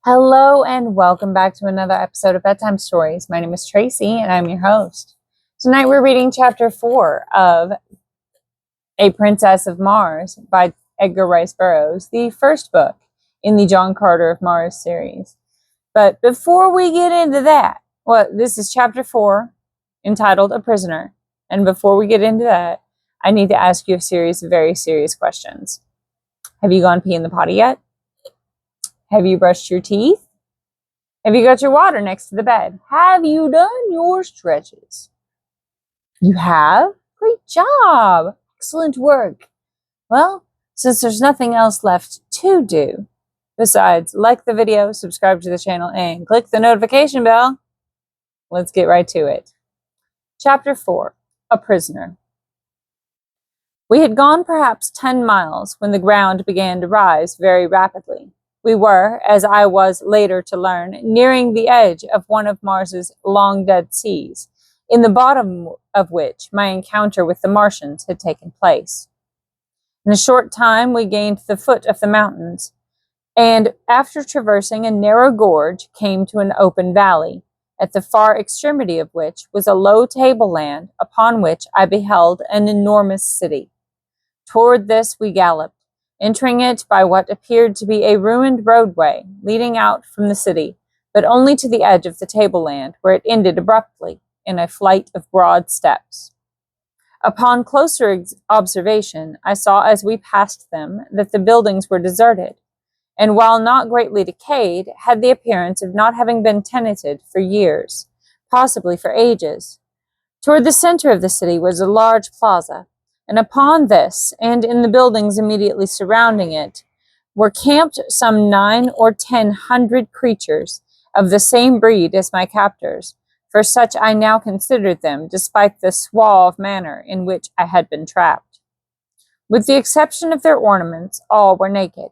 Hello and welcome back to another episode of Bedtime Stories. My name is Tracy and I'm your host. Tonight we're reading chapter 4 of A Princess of Mars by Edgar Rice Burroughs, the first book in the John Carter of Mars series. But before we get into that, this is chapter 4 entitled A Prisoner. And before we get into that, I need to ask you a series of very serious questions. Have you gone pee in the potty yet? Have you brushed your teeth? Have you got your water next to the bed? Have you done your stretches? You have? Great job! Excellent work. Well, since there's nothing else left to do, besides like the video, subscribe to the channel, and click the notification bell, let's get right to it. Chapter 4, A Prisoner. We had gone perhaps 10 miles when the ground began to rise very rapidly. We were, as I was later to learn, nearing the edge of one of Mars's long-dead seas, in the bottom of which my encounter with the Martians had taken place. In a short time we gained the foot of the mountains, and after traversing a narrow gorge came to an open valley, at the far extremity of which was a low tableland upon which I beheld an enormous city. Toward this we galloped, entering it by what appeared to be a ruined roadway leading out from the city, but only to the edge of the tableland, where it ended abruptly in a flight of broad steps. Upon closer observation, I saw as we passed them that the buildings were deserted, and while not greatly decayed, had the appearance of not having been tenanted for years, possibly for ages. Toward the center of the city was a large plaza, and upon this, and in the buildings immediately surrounding it, were camped some 900 or 1,000 creatures of the same breed as my captors, for such I now considered them, despite the suave manner in which I had been trapped. With the exception of their ornaments, all were naked.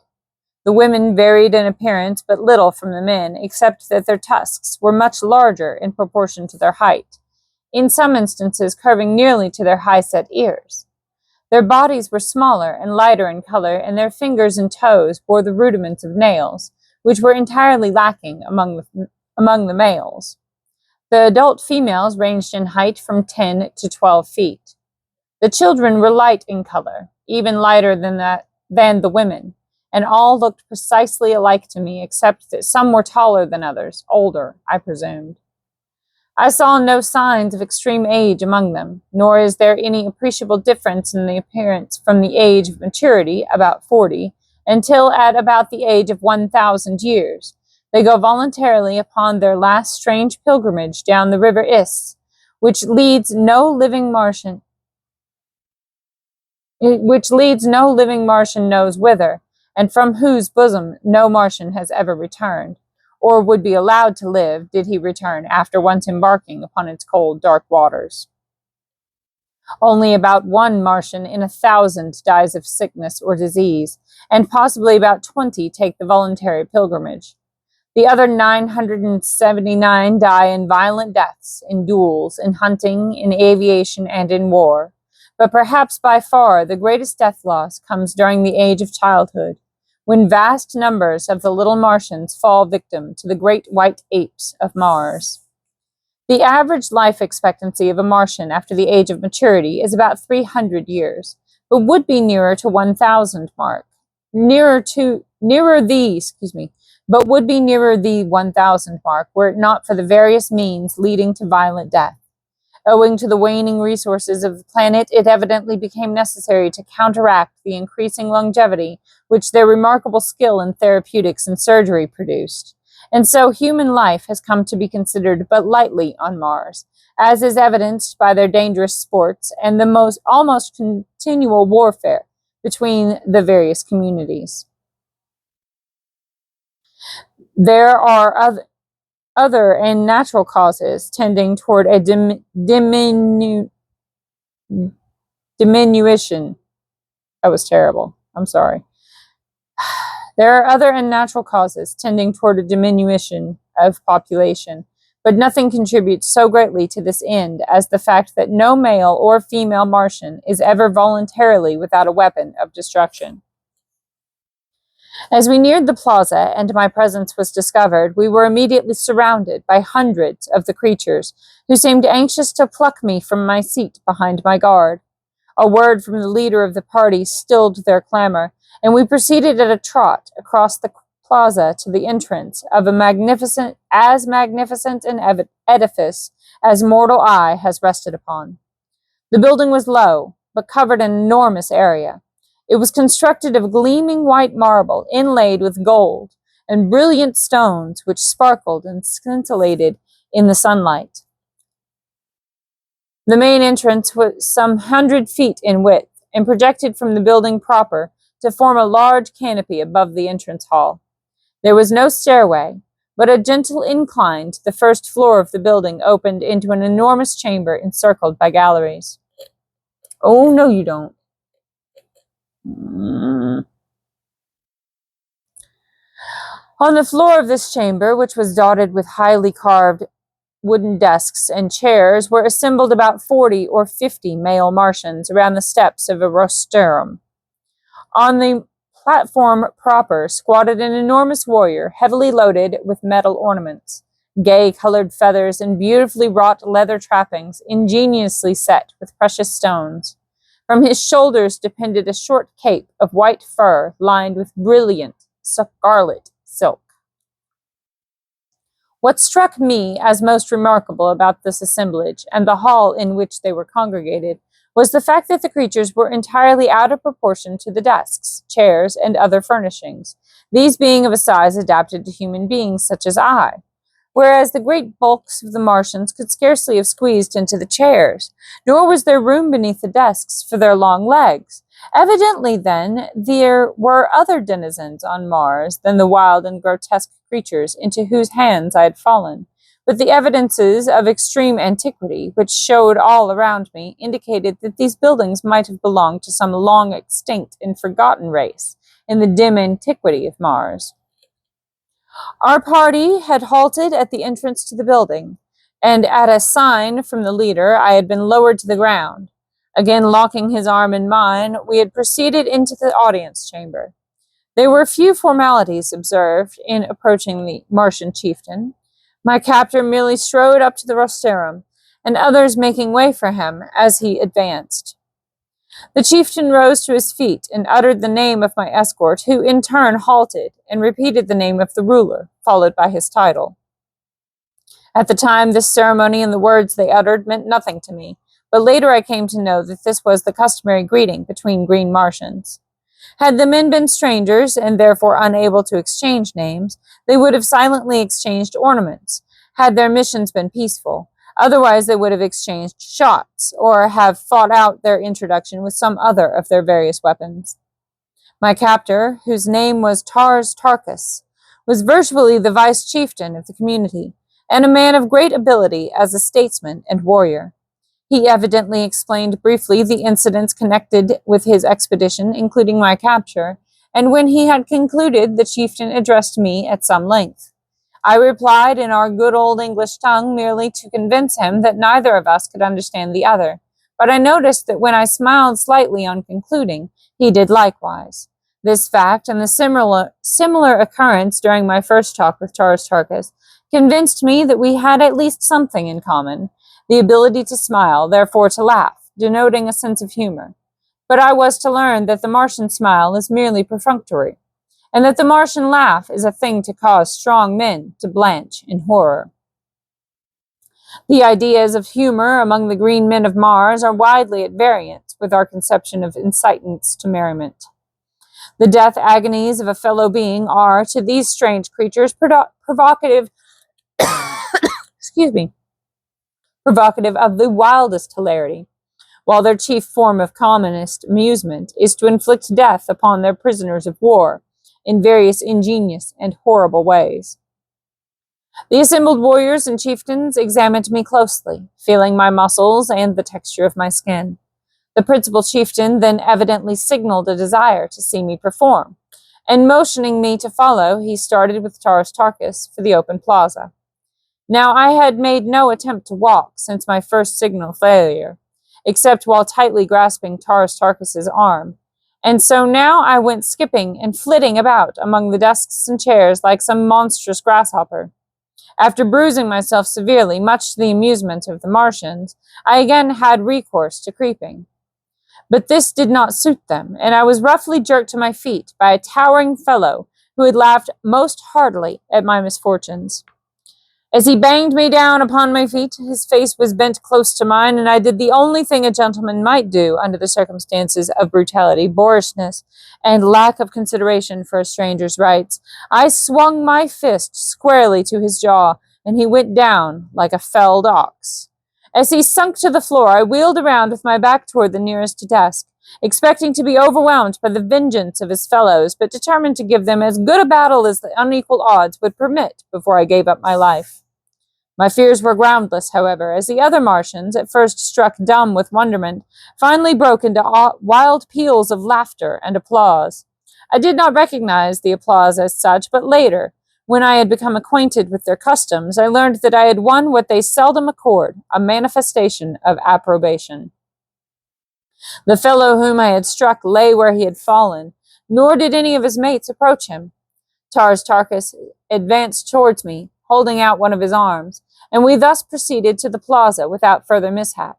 The women varied in appearance but little from the men, except that their tusks were much larger in proportion to their height, in some instances curving nearly to their high-set ears. Their bodies were smaller and lighter in color, and their fingers and toes bore the rudiments of nails, which were entirely lacking among the males. The adult females ranged in height from 10 to 12 feet. The children were light in color, even lighter than the women, and all looked precisely alike to me, except that some were taller than others, older, I presumed. I saw no signs of extreme age among them, nor is there any appreciable difference in the appearance from the age of maturity, about 40, until at about the age of 1,000 years. They go voluntarily upon their last strange pilgrimage down the river Is, which leads no living Martian knows whither, and from whose bosom no Martian has ever returned, or would be allowed to live did he return after once embarking upon its cold, dark waters. Only about 1 Martian in 1,000 dies of sickness or disease, and possibly about 20 take the voluntary pilgrimage. The other 979 die in violent deaths, in duels, in hunting, in aviation, and in war. But perhaps by far the greatest death loss comes during the age of childhood, when vast numbers of the little Martians fall victim to the great white apes of Mars. The average life expectancy of a Martian after the age of maturity is about 300 years, but would be nearer to 1,000 mark. But would be nearer the 1,000 mark were it not for the various means leading to violent death. Owing to the waning resources of the planet, it evidently became necessary to counteract the increasing longevity which their remarkable skill in therapeutics and surgery produced. And so human life has come to be considered but lightly on Mars, as is evidenced by their dangerous sports and the almost continual warfare between the various communities. There are other and natural causes tending toward a diminution. That was terrible. I'm sorry. There are other and natural causes tending toward a diminution of population, but nothing contributes so greatly to this end as the fact that no male or female Martian is ever voluntarily without a weapon of destruction. As we neared the plaza and my presence was discovered, we were immediately surrounded by hundreds of the creatures who seemed anxious to pluck me from my seat behind my guard. A word from the leader of the party stilled their clamor, and we proceeded at a trot across the plaza to the entrance of a magnificent an edifice as mortal eye has rested upon. The building was low, but covered an enormous area. It was constructed of gleaming white marble inlaid with gold and brilliant stones which sparkled and scintillated in the sunlight. The main entrance was some 100 feet in width and projected from the building proper to form a large canopy above the entrance hall. There was no stairway, but a gentle incline to the first floor of the building opened into an enormous chamber encircled by galleries. Oh, no, you don't. On the floor of this chamber, which was dotted with highly carved wooden desks and chairs, were assembled about 40 or 50 male Martians around the steps of a rostrum. On the platform proper squatted an enormous warrior, heavily loaded with metal ornaments, gay-colored feathers, and beautifully wrought leather trappings, ingeniously set with precious stones. From his shoulders depended a short cape of white fur lined with brilliant scarlet silk. What struck me as most remarkable about this assemblage and the hall in which they were congregated was the fact that the creatures were entirely out of proportion to the desks, chairs, and other furnishings, these being of a size adapted to human beings such as I, whereas the great bulks of the Martians could scarcely have squeezed into the chairs, nor was there room beneath the desks for their long legs. Evidently, then, there were other denizens on Mars than the wild and grotesque creatures into whose hands I had fallen, but the evidences of extreme antiquity, which showed all around me, indicated that these buildings might have belonged to some long extinct and forgotten race in the dim antiquity of Mars. Our party had halted at the entrance to the building, and at a sign from the leader, I had been lowered to the ground. Again locking his arm in mine, we had proceeded into the audience chamber. There were few formalities observed in approaching the Martian chieftain. My captor merely strode up to the rostrum, and others making way for him as he advanced. The chieftain rose to his feet and uttered the name of my escort, who in turn halted and repeated the name of the ruler, followed by his title. At the time, this ceremony and the words they uttered meant nothing to me, but later I came to know that this was the customary greeting between green Martians. Had the men been strangers, and therefore unable to exchange names, they would have silently exchanged ornaments, had their missions been peaceful. Otherwise, they would have exchanged shots, or have fought out their introduction with some other of their various weapons. My captor, whose name was Tarkus, was virtually the vice-chieftain of the community, and a man of great ability as a statesman and warrior. He evidently explained briefly the incidents connected with his expedition, including my capture, and when he had concluded, the chieftain addressed me at some length. I replied in our good old English tongue merely to convince him that neither of us could understand the other, but I noticed that when I smiled slightly on concluding, he did likewise. This fact, and the similar occurrence during my first talk with Tarkus, convinced me that we had at least something in common, the ability to smile, therefore to laugh, denoting a sense of humor. But I was to learn that the Martian smile is merely perfunctory, and that the Martian laugh is a thing to cause strong men to blanch in horror. The ideas of humor among the green men of Mars are widely at variance with our conception of incitants to merriment. The death agonies of a fellow being are, to these strange creatures, provocative provocative of the wildest hilarity, while their chief form of commonest amusement is to inflict death upon their prisoners of war in various ingenious and horrible ways. The assembled warriors and chieftains examined me closely, feeling my muscles and the texture of my skin. The principal chieftain then evidently signaled a desire to see me perform, and motioning me to follow, he started with Tarkus for the open plaza. Now, I had made no attempt to walk since my first signal failure, except while tightly grasping Tarkus's arm, And so now I went skipping and flitting about among the desks and chairs like some monstrous grasshopper. After bruising myself severely, much to the amusement of the Martians, I again had recourse to creeping. But this did not suit them, and I was roughly jerked to my feet by a towering fellow who had laughed most heartily at my misfortunes. As he banged me down upon my feet, his face was bent close to mine, and I did the only thing a gentleman might do under the circumstances of brutality, boorishness, and lack of consideration for a stranger's rights. I swung my fist squarely to his jaw, and he went down like a felled ox. As he sunk to the floor, I wheeled around with my back toward the nearest desk, expecting to be overwhelmed by the vengeance of his fellows, but determined to give them as good a battle as the unequal odds would permit before I gave up my life. My fears were groundless, however, as the other Martians, at first struck dumb with wonderment, finally broke into wild peals of laughter and applause. I did not recognize the applause as such, but later, when I had become acquainted with their customs, I learned that I had won what they seldom accord, a manifestation of approbation. The fellow whom I had struck lay where he had fallen, nor did any of his mates approach him. Tarkus advanced towards me, holding out one of his arms, and we thus proceeded to the plaza without further mishap.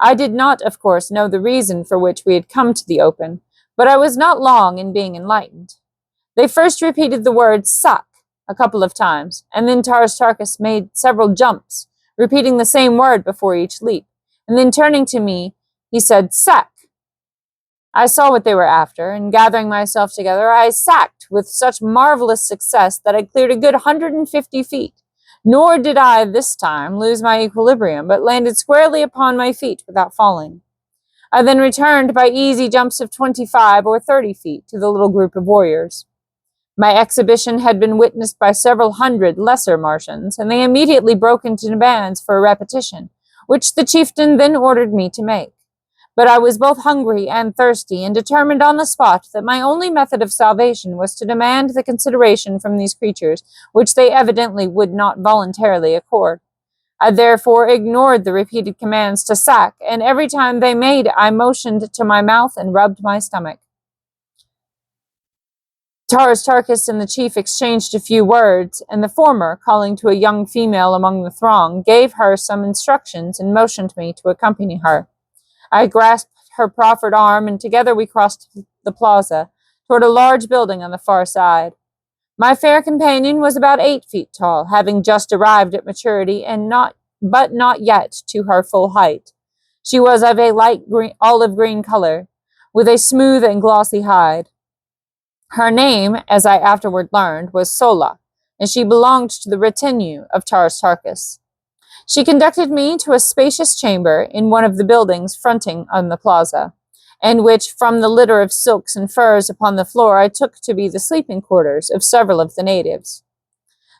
I did not, of course, know the reason for which we had come to the open, but I was not long in being enlightened. They first repeated the word "suck" a couple of times, and then Tarkus made several jumps, repeating the same word before each leap, and then turning to me, he said, "Sack." I saw what they were after, and gathering myself together, I sacked with such marvelous success that I cleared a good 150 feet. Nor did I, this time, lose my equilibrium, but landed squarely upon my feet without falling. I then returned by easy jumps of 25 or 30 feet to the little group of warriors. My exhibition had been witnessed by several hundred lesser Martians, and they immediately broke into bands for a repetition, which the chieftain then ordered me to make. But I was both hungry and thirsty, and determined on the spot that my only method of salvation was to demand the consideration from these creatures, which they evidently would not voluntarily accord. I therefore ignored the repeated commands to sack, and every time they made, I motioned to my mouth and rubbed my stomach. Tarkus and the chief exchanged a few words, and the former, calling to a young female among the throng, gave her some instructions and motioned me to accompany her. I grasped her proffered arm, and together we crossed the plaza toward a large building on the far side. My fair companion was about 8 feet tall, having just arrived at maturity, and not yet to her full height. She was of a light olive green color, with a smooth and glossy hide. Her name, as I afterward learned, was Sola, and she belonged to the retinue of Tarkus. She conducted me to a spacious chamber in one of the buildings fronting on the plaza, and which, from the litter of silks and furs upon the floor, I took to be the sleeping quarters of several of the natives.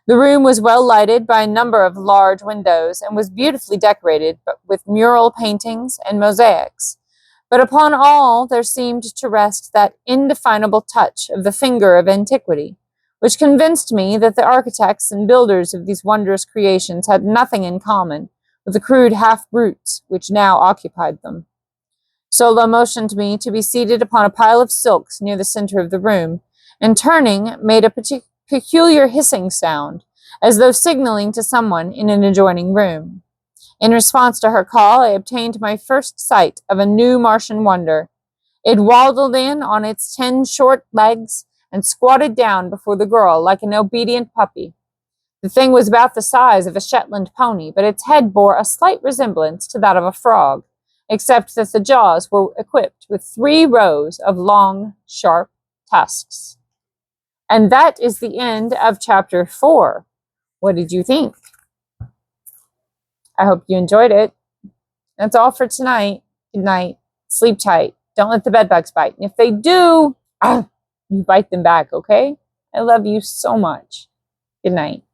The room was well lighted by a number of large windows, and was beautifully decorated with mural paintings and mosaics. But upon all there seemed to rest that indefinable touch of the finger of antiquity, which convinced me that the architects and builders of these wondrous creations had nothing in common with the crude half-brutes which now occupied them. Sola motioned me to be seated upon a pile of silks near the center of the room, and turning, made a peculiar hissing sound, as though signaling to someone in an adjoining room. In response to her call, I obtained my first sight of a new Martian wonder. It waddled in on its 10 short legs, and squatted down before the girl like an obedient puppy. The thing was about the size of a Shetland pony, but its head bore a slight resemblance to that of a frog, except that the jaws were equipped with 3 rows of long, sharp tusks. And that is the end of chapter 4. What did you think? I hope you enjoyed it. That's all for tonight. Good night. Sleep tight. Don't let the bedbugs bite. And if they do, you bite them back, okay? I love you so much. Good night.